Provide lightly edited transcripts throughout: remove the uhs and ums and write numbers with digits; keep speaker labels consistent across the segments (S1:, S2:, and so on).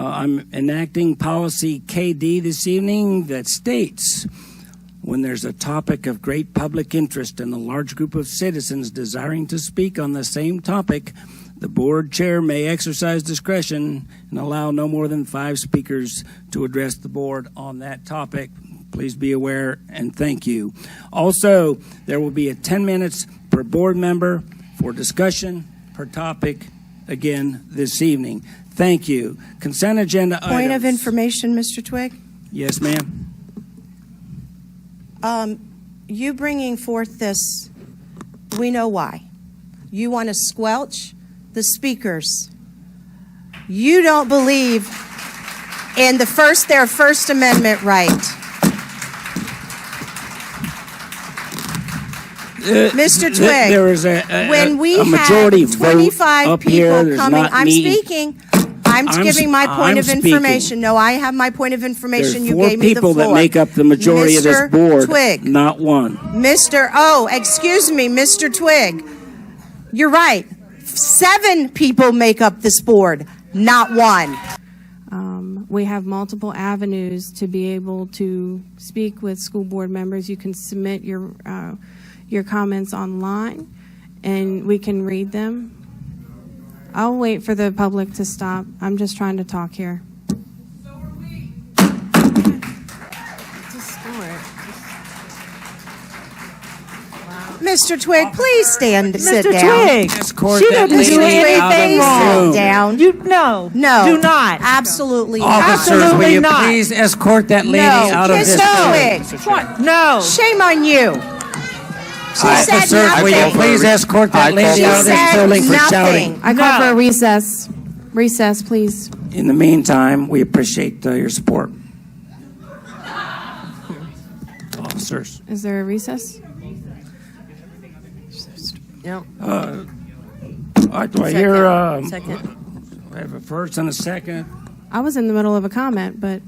S1: I'm enacting policy KD this evening that states, when there's a topic of great public interest and a large group of citizens desiring to speak on the same topic, the board chair may exercise discretion and allow no more than 5 speakers to address the board on that topic. Please be aware and thank you. Also, there will be 10 minutes per board member for discussion per topic again this evening. Thank you. Consent agenda items.
S2: Point of information, Mr. Twigg?
S1: Yes, ma'am.
S2: You bringing forth this, we know why. You want to squelch the speakers. You don't believe in their First Amendment right. Mr. Twigg,
S1: there is
S2: when we
S1: a majority
S2: have 25
S1: up
S2: people
S1: here,
S2: coming, I'm
S1: me.
S2: speaking. I'm giving my point of information. No, I have my point of information.
S1: There's
S2: you
S1: 4
S2: gave me the floor.
S1: people that make up the majority of this board,
S2: Twigg.
S1: not one.
S2: Excuse me, Mr. Twigg. You're right. 7 people make up this board, not one.
S3: We have multiple avenues to be able to speak with school board members. You can submit your comments online, and we can read them. I'll wait for the public to stop. I'm just trying to talk here.
S4: So are we.
S2: Mr. Twigg, please sit down.
S1: Mr. Twigg,
S5: She doesn't do anything wrong.
S2: Sit down.
S5: No,
S2: No.
S5: do not.
S2: Absolutely not.
S1: Officers,
S5: Absolutely
S1: will you
S5: not.
S1: please escort that lady
S2: No,
S1: out of this
S2: Mr.
S1: building?
S2: Twigg.
S5: No.
S2: Shame on you. She said
S1: Officers, will you
S2: nothing.
S1: please escort that lady out of this
S2: said
S1: building for
S2: nothing.
S1: shouting?
S3: I call
S5: No.
S3: for a recess. Recess, please.
S1: In the meantime, we appreciate your support. Officers.
S3: Is there a recess?
S4: Yep.
S1: Do I hear
S4: Second.
S1: I have a first and a second?
S3: I was in the middle of a comment, but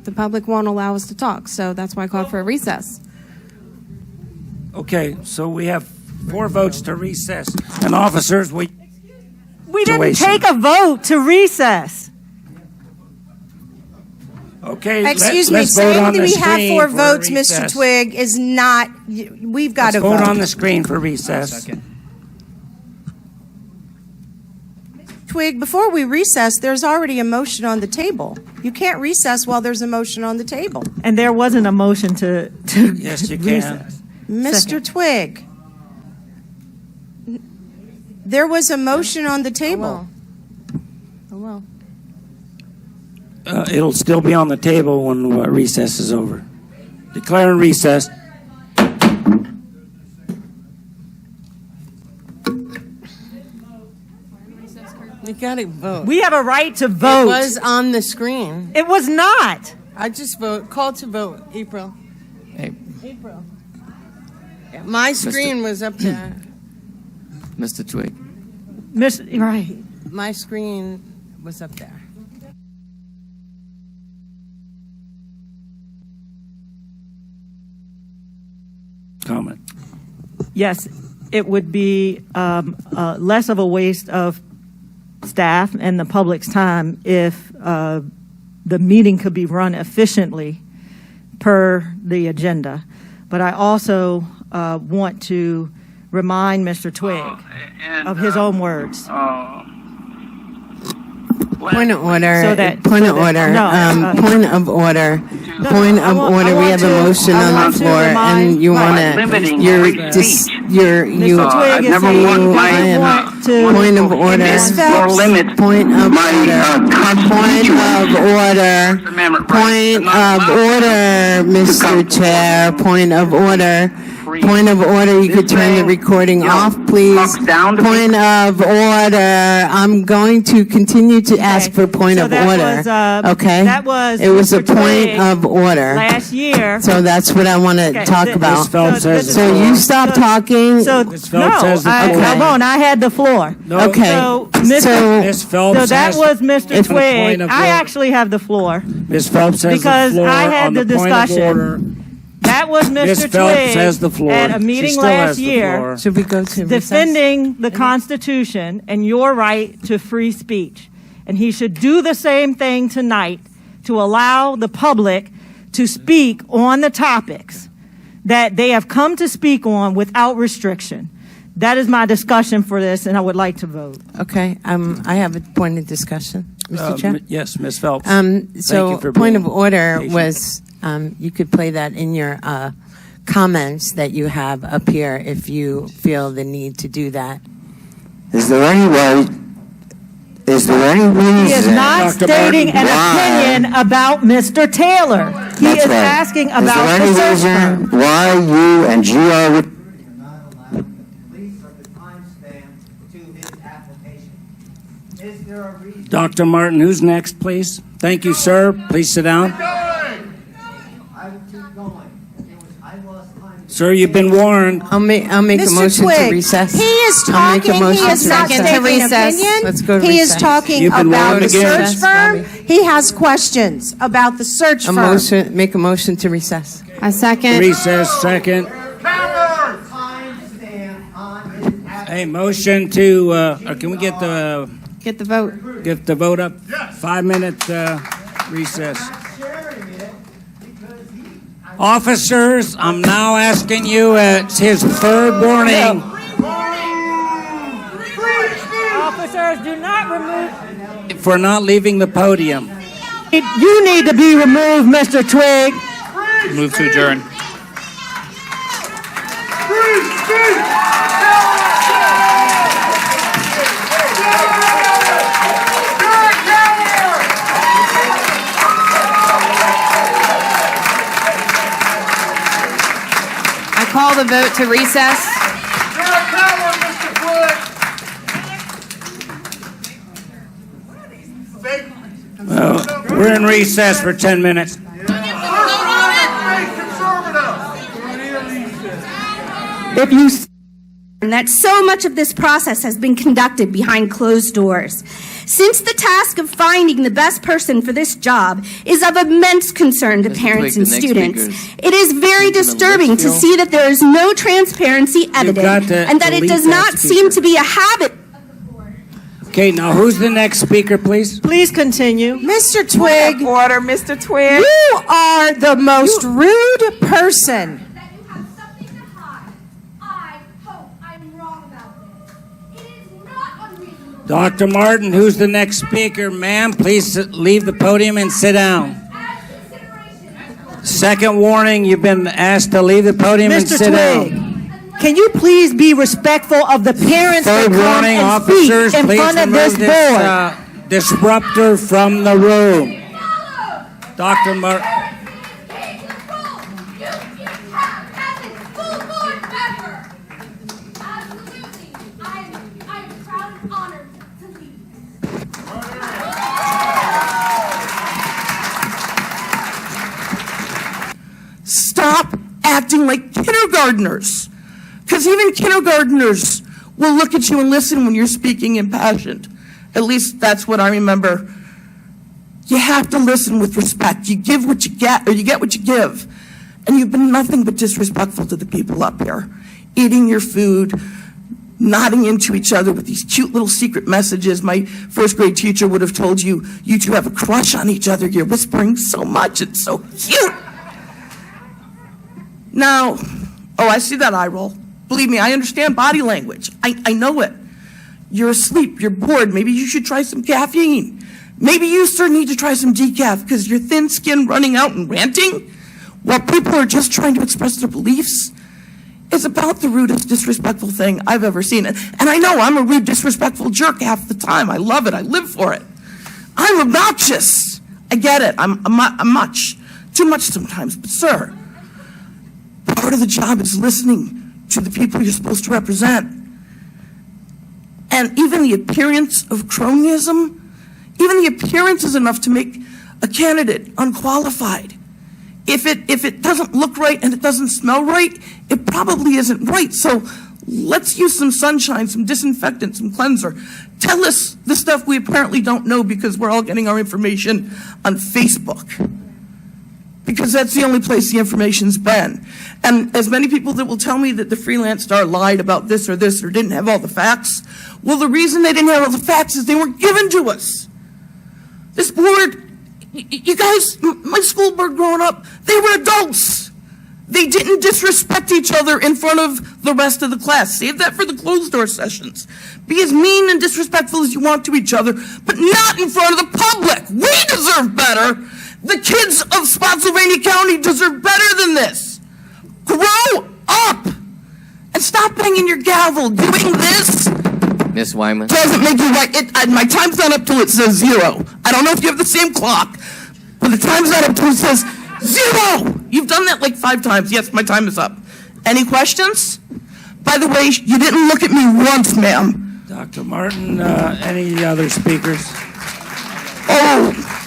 S3: the public won't allow us to talk, so that's why I called for a recess.
S1: Okay, so we have 4 votes to recess. And officers, we
S5: didn't take a vote to recess.
S1: Okay,
S2: Excuse me,
S1: let's vote
S2: saying
S1: on
S2: that
S1: the
S2: we have
S1: screen
S2: 4
S1: for
S2: votes, Mr.
S1: recess.
S2: Twigg, is not, we've got
S1: Let's
S2: to
S1: vote
S2: vote.
S1: on the screen for recess.
S2: Twigg, before we recess, there's already a motion on the table. You can't recess while there's a motion on the table.
S5: And there wasn't a motion to
S1: Yes, you can.
S5: recess.
S2: Mr.
S5: Second.
S2: Twigg, there was a motion on the table.
S3: Oh, well.
S1: It'll still be on the table when recess is over. Declaring recess.
S4: You gotta vote.
S5: We have a right to
S4: It
S5: vote.
S4: was on the screen.
S5: It was not.
S4: I just called to vote. April.
S6: Hey,
S4: April. Yeah, my screen was up there.
S6: Mr. Twigg.
S5: Right.
S4: My screen was up there.
S1: Comment.
S5: Yes, it would be less of a waste of staff and the public's time if the meeting could be run efficiently per the agenda. But I also want to remind Mr. Twigg of his own words.
S4: Point of order.
S5: So that-
S4: point
S5: so
S4: of
S5: that-
S4: order.
S5: no,
S4: Point of order.
S5: No,
S4: Point
S5: I
S4: of
S5: want-
S4: order.
S5: I
S4: We
S5: want
S4: have
S5: to-
S4: a motion
S5: I
S4: on
S5: want
S4: the
S5: to
S4: floor,
S5: remind-
S4: and you want
S5: Right.
S4: to.
S6: Limiting
S4: You're
S6: free
S4: just.
S6: speech.
S4: You're. You.
S5: Mr. Twigg is
S6: number
S5: saying
S6: one,
S5: you
S6: I
S5: don't want to.
S4: Point of order.
S2: Ms.
S6: will
S2: Phelps.
S6: limit
S4: Point of
S6: my
S4: order.
S6: constitutional
S4: Point of order.
S6: Amendment rights.
S4: Point of order, Mr. Chair. Point of order. Point of order. You could turn the recording off, please.
S6: talks down to
S4: Point of order. I'm going to continue to ask for point
S5: So
S4: of
S5: that
S4: order.
S5: was,
S4: Okay?
S5: that was
S4: It was a
S5: Mr.
S4: point
S5: Twigg
S4: of order.
S5: Last year.
S4: So that's what I want to
S5: Okay,
S4: talk
S5: th-
S4: about.
S1: Ms. Phelps
S5: So
S1: has
S5: this
S1: the
S5: is-
S4: So
S1: floor.
S4: you stop talking.
S5: So,
S1: Ms. Phelps
S5: no,
S1: has the
S5: I,
S1: floor.
S5: come on, I had the floor.
S1: No,
S4: Okay.
S5: So,
S1: Ms.
S5: Mr.
S1: Phelps
S5: So that
S1: has
S5: was Mr.
S1: It's a point
S5: Twigg.
S1: of
S5: I
S1: order.
S5: actually have the floor.
S1: Ms. Phelps has
S5: Because
S1: the floor
S5: I had
S1: on
S5: the
S1: point of
S5: discussion.
S1: order.
S5: That was Mr.
S1: Ms.
S5: Twigg
S1: Phelps has the floor.
S5: at a
S1: She
S5: meeting
S1: still
S5: last
S1: has the
S5: year
S1: floor.
S4: Should we go to recess?
S5: defending the Constitution and your right to free speech. And he should do the same thing tonight to allow the public to speak on the topics that they have come to speak on without restriction. That is my discussion for this, and I would like to vote.
S4: Okay, I have a point of discussion, Mr. Chair.
S1: Yes, Ms. Phelps.
S4: So,
S1: you for
S4: point
S1: being
S4: of order
S1: patient.
S4: was, you could play that in your comments that you have up here if you feel the need to do that.
S7: Is there any reason?
S5: He is not
S1: Dr.
S5: stating an
S7: Why?
S5: opinion about Mr. Taylor. He
S7: That's
S5: is
S7: right.
S5: asking about the
S7: Is there
S5: search
S7: any
S5: firm.
S7: reason why you and GR would
S1: Dr. Martin, who's next, please? Thank you, sir. Please sit down. Sir, you've been warned.
S4: I'll make a
S2: Mr.
S4: motion
S2: Twigg,
S4: to recess.
S2: he is
S4: I'll make a
S2: talking, he
S4: motion
S2: is
S4: to
S2: not
S4: recess.
S2: stating an
S4: Recess.
S2: opinion.
S4: Let's go to
S2: He is
S4: recess.
S2: talking
S1: You've been
S2: about
S1: warned
S2: the
S1: again.
S2: search firm. He has questions about the search firm.
S4: Make a motion to recess.
S3: A second.
S1: Recess, second. A motion to, or can we get the
S3: Get the vote.
S1: up? 5-minute recess. Officers, I'm now asking you, it's his third warning.
S5: Officers, do not remove.
S1: For not leaving the podium.
S5: You need to be removed, Mr. Twigg.
S6: Move to adjourn.
S8: I call the vote to recess.
S1: We're in recess for 10 minutes.
S5: If you
S9: And that so much of this process has been conducted behind closed doors. Since the task of finding the best person for this job is of immense concern to
S6: Mr.
S9: parents
S6: Twigg,
S9: and
S6: the next
S9: students,
S6: speaker
S9: it is very disturbing to see that there is no transparency
S1: got
S9: evident
S1: to
S9: and that it
S1: delete
S9: does
S1: that
S9: not seem
S1: speaker.
S9: to be a habit.
S1: Okay, now who's the next speaker, please?
S5: please continue.
S2: Mr. Twigg,
S8: Order, Mr. Twigg.
S2: you are the most rude person.
S9: That you have something to hide. I hope I'm wrong about this. It is not unreasonable.
S1: Dr. Martin, who's the next speaker? Ma'am, please leave the podium and sit down.
S9: As consideration,
S1: Second warning, you've been asked to leave the podium and
S5: Mr.
S1: sit
S5: Twigg,
S1: down.
S5: can you please be respectful of the parents that
S1: Third
S5: come
S1: warning,
S5: and speak
S1: officers,
S5: in
S1: please
S5: front of
S1: remove
S5: this
S1: this
S5: board?
S1: disruptor from the room. Dr. Martin.
S9: take control. You have as a school board member. Absolutely. I am proud and honored to lead.
S10: Stop acting like kindergartners. Because even kindergartners will look at you and listen when you're speaking impassioned. At least that's what I remember. You have to listen with respect. You give what you get, or you get what you give. And you've been nothing but disrespectful to the people up here. Eating your food, nodding into each other with these cute little secret messages. My first grade teacher would have told you, you two have a crush on each other. You're whispering so much. It's so cute. Now, I see that eye roll. Believe me, I understand body language. I know it. You're asleep, you're bored, maybe you should try some caffeine. Maybe you, sir, need to try some decaf because your thin skin running out and ranting while people are just trying to express their beliefs is about the rudest, disrespectful thing I've ever seen. And I know I'm a rude, disrespectful jerk half the time. I love it, I live for it. I'm obnoxious. I get it, I'm much. Too much sometimes, but sir, part of the job is listening to the people you're supposed to represent. And even the appearance of cronyism, even the appearance is enough to make a candidate unqualified. If it doesn't look right and it doesn't smell right, it probably isn't right. So let's use some sunshine, some disinfectant, some cleanser. Tell us the stuff we apparently don't know because we're all getting our information on Facebook. Because that's the only place the information's been. And as many people that will tell me that the Freelance Star lied about this or didn't have all the facts, well, the reason they didn't have all the facts is they weren't given to us. this board, you guys, my school board growing up, they were adults. They didn't disrespect each other in front of the rest of the class. Save that for the closed door sessions. Be as mean and disrespectful as you want to each other, but not in front of the public. We deserve better. The kids of Spotsylvania County deserve better than this. Grow up and stop banging your gavel. Doing this
S7: Miss Wyman.
S10: doesn't make you right. My time's not up till it says 0. I don't know if you have the same clock, but the time's not up till it says 0. You've done that like 5 times. Yes, my time is up. Any questions? By the way, you didn't look at me once, ma'am.
S1: Dr. Martin, any other speakers?
S10: Oh,